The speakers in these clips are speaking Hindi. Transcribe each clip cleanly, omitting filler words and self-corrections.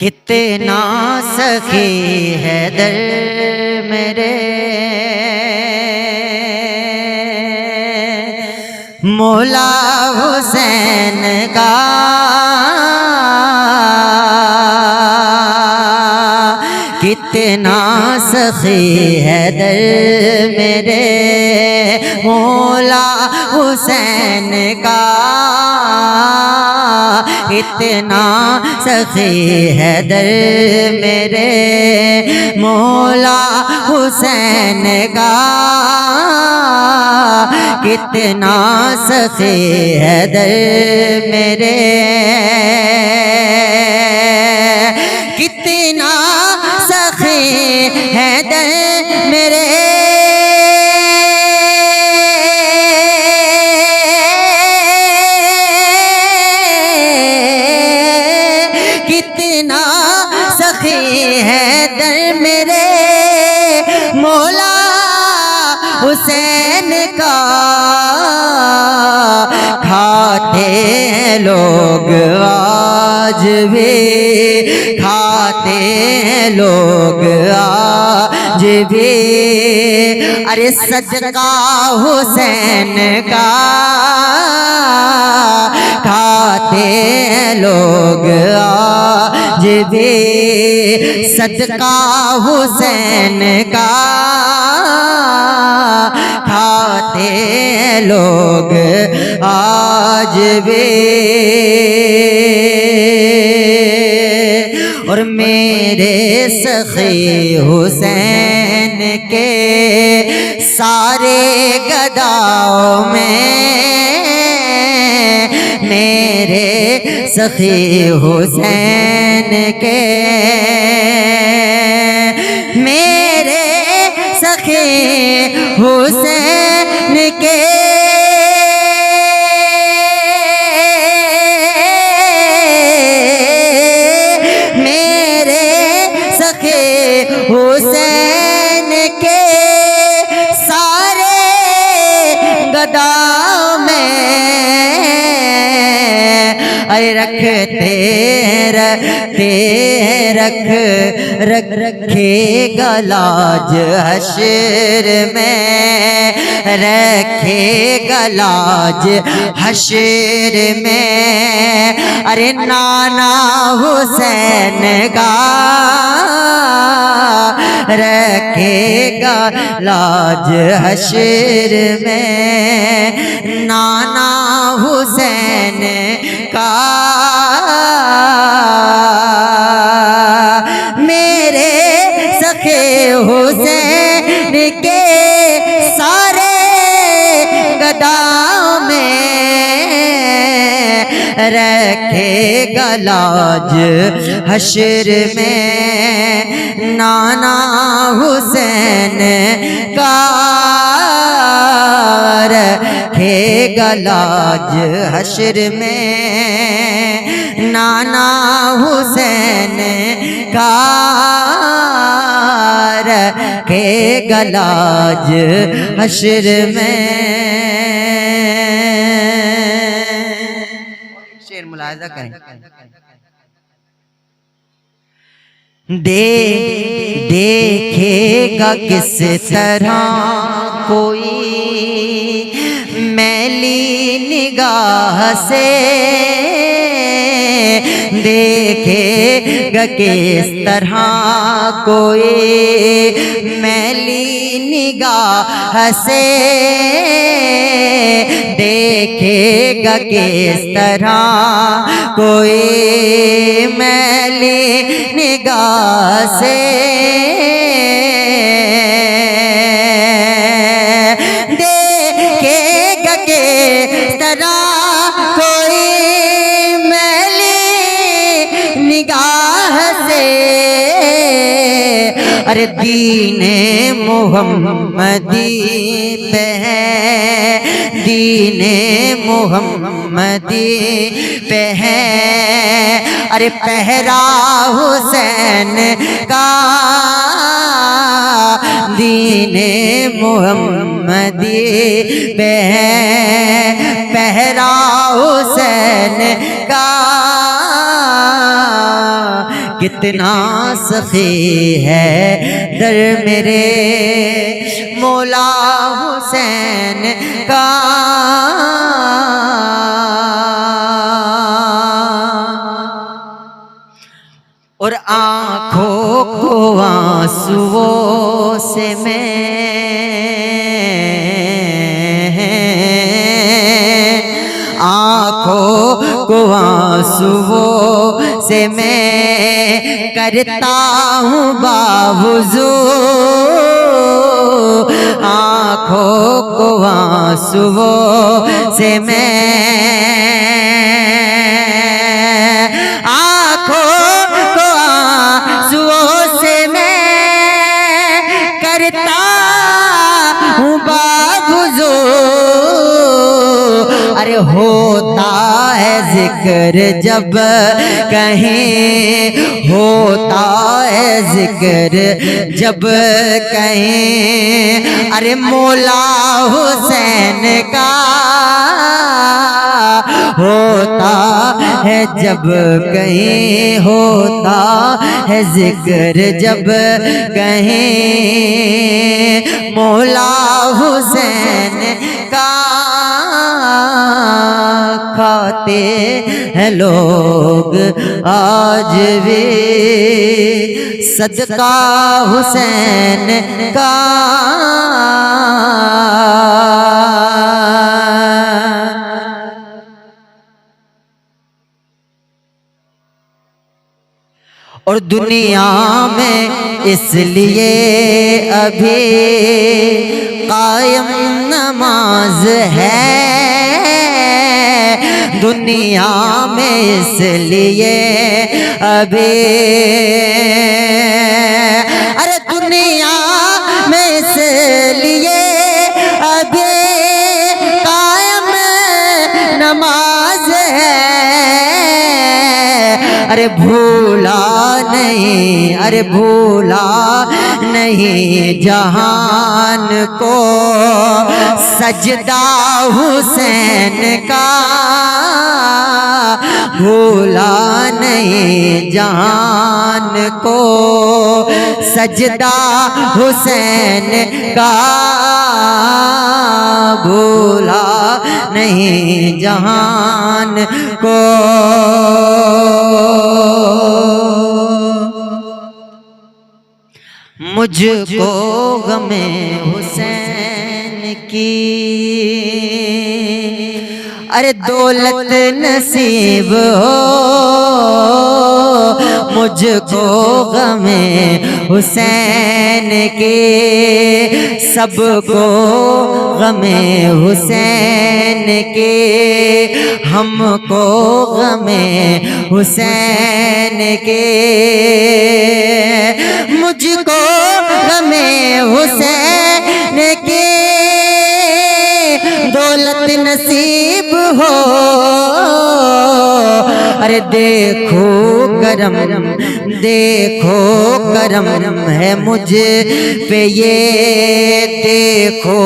कितना सखी है दर मेरे मौला हुसैन का। कितना सखी है दर मेरे मौला हुसैन का। इतना सखी है दर मेरे मौला हुसैन का। कितना सखी है दर मेरे, कितना सखी है दर मेरे कितना सखी है दर मेरे मौला हुसैन का। खाते हैं लोग आज भी, खाते हैं लोग आज भी, अरे सदका हुसैन का। खाते हैं लोग आज भी सदका हुसैन का। खाते हैं लोग आज भी। और मेरे सखी हुसैन के सारे गदाओं में मेरे सखी हुसैन के, मेरे सखी हुसैन के, मेरे सखी हुसैन के सारे गदाओं में अरे रखते रखेगा लाज हश्र में, रखेगा लाज हश्र में। अरे नाना हुसैन का रखेगा लाज हश्र में, नाना हुसैन का। मेरे सखे हुसैन के सारे गदाओं में रखेगा लाज हश्र में, नाना हुसैन का रखेगा लाज हश्र में, नाना हुसैन का रखेगा लाज हश्र में। शेर मुलाहिजा करें। देखेगा किस तरह कोई मैली निगाह से, देखेगा किस तरह कोई मैली निगाह से, देखेगा किस तरह कोई मैली निगाह से, देखेगा किस तरह कोई मैली निगाह से। अरे दीने मुहम्मदी पे है, दीने मुहम्मदी पे है, अरे पहरा हुसैन का। दीने मुहम्मदी पे है पहरा हुसैन का। कितना सखी है दर मेरे मौला हुसैन का। और आँखों को आंसुओं से मैं आँखों को आंसुओं से मैं करता हूँ बावुज़ू। आँखों को आंसुओं से मैं अरे होता है जिक्र जब कहीं, होता है जिक्र जब कहीं, अरे मौला हुसैन का होता है जब कहीं, होता है जिक्र जब कहीं मौला हुसैन का। खाते हैं लोग आज भी सदका हुसैन का। और दुनिया में इसलिए अभी कायम नमाज है, दुनिया में इसलिए अभी, अरे दुनिया में इसलिए अभी कायम नमाज है। अरे भूला नहीं, अरे भूला नहीं जहान को सजदा हुसैन का। भूला नहीं जहान को सजदा हुसैन का। भूला नहीं जहान को। मुझको गमे हुसैन की अरे दौलत नसीब हो, मुझको गमे हुसैन के, सबको गमे हुसैन के, हमको गमे हुसैन के। मुझको गमे हुसैन के दौलत नसीब हो, अरे देखो करम, देखो करम है मुझ पे ये, देखो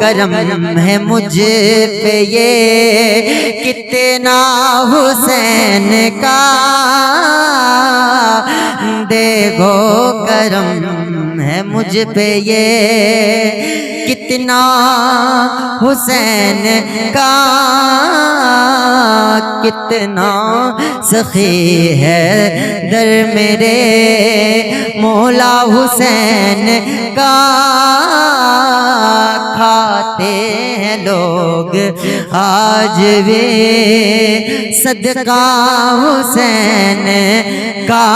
करम है मुझ पे ये, कितना हुसैन का देखो करम है मुझ पे ये, कितना हुसैन का, कितना सखी है दर मेरे मौला हुसैन का। खाते हैं लोग आज भी सदका हुसैन का।